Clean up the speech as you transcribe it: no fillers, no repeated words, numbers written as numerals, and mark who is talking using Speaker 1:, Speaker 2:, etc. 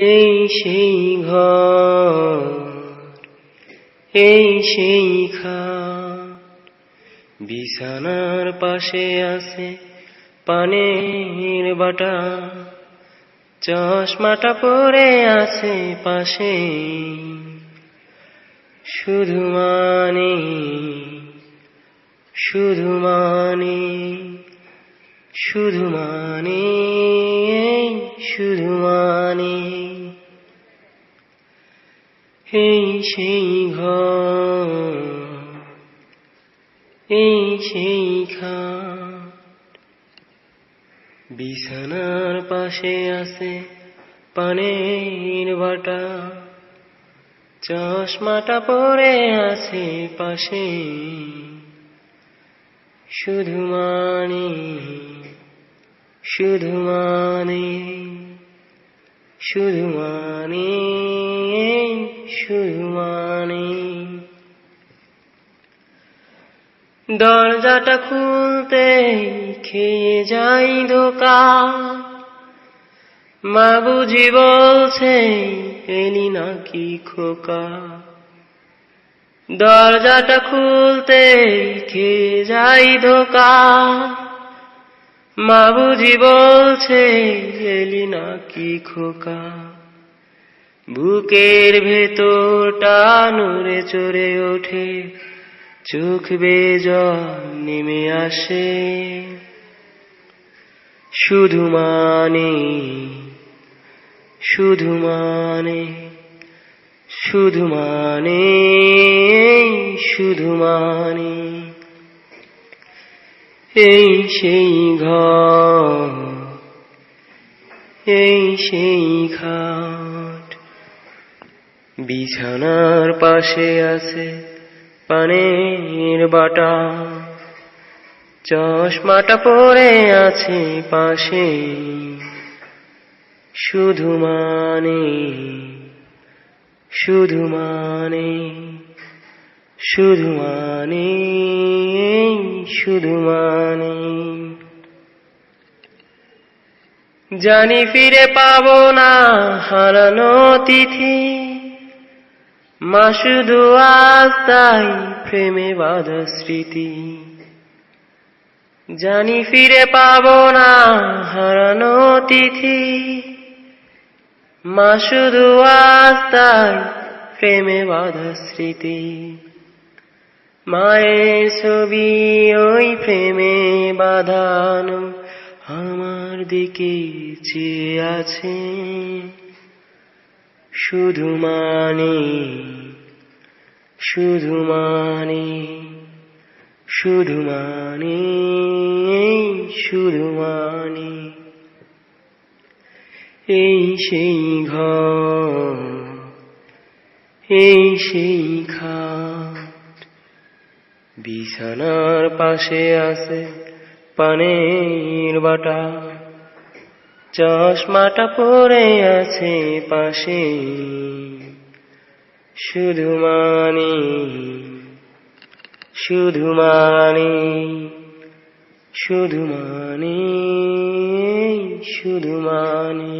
Speaker 1: এই সেই ঘর, এই সেই খাট, বিছানার পাশে আছে পানের বাটা, চশমাটা পরে আছে পাশে। শুধু মানে, শুধু মানে, শুধু মানে, শুধু মানে, এই সেই ঘর, এই সেই খাট, বিছানার পাশে আছে পানের বাটা, চশমাটা পরে আছে পাশে। শুধু মানে, শুধু মানে, শুধু মানে, শুধু মানে, দরজাটা খুলতে খেয়ে যাই ধোকা, মা বুঝি বলছে এলি নাকি খোকা। দরজাটা খুলতে খেয়ে যাই ধোকা, মা বুঝি বলছে এলি নাকি খোকা। বুকের ভেতরটা নড়ে চড়ে ওঠে, চোখ বেয়ে জল নেমে আসে। শুধু মানে, শুধু মানে, শুধু মানে, শুধু মানে, এই সেই ঘর, এই সেই খাট, বিছানার পাশে আছে পানের বাটা, চশমাটা পরে আছে পাশে। শুধু মানে, শুধু মানে, শুধু মানে, শুধু মানে, জানি ফিরে পাবো না হারানো তিথি, মা শুধু আজ তাই প্রেমে বাঁধা স্মৃতি। জানি ফিরে পাবো না হারানো তিথি, মা শুধু আজ তাই প্রেমে বাঁধা স্মৃতি। মায়ের ছবি ওই প্রেমে বাঁধানো আমার দিকে চেয়ে আছে। শুধু মানে, শুধু মানে, শুধু মানে, শুধু মানে, এই সেই ঘর, এই সেই খাট, বিছানার পাশে আছে পানের বাটা, চশমাটা পরে আছে পাশে। শুধু মানে, শুধু মানে, শুধু মানে, শুধু মানে।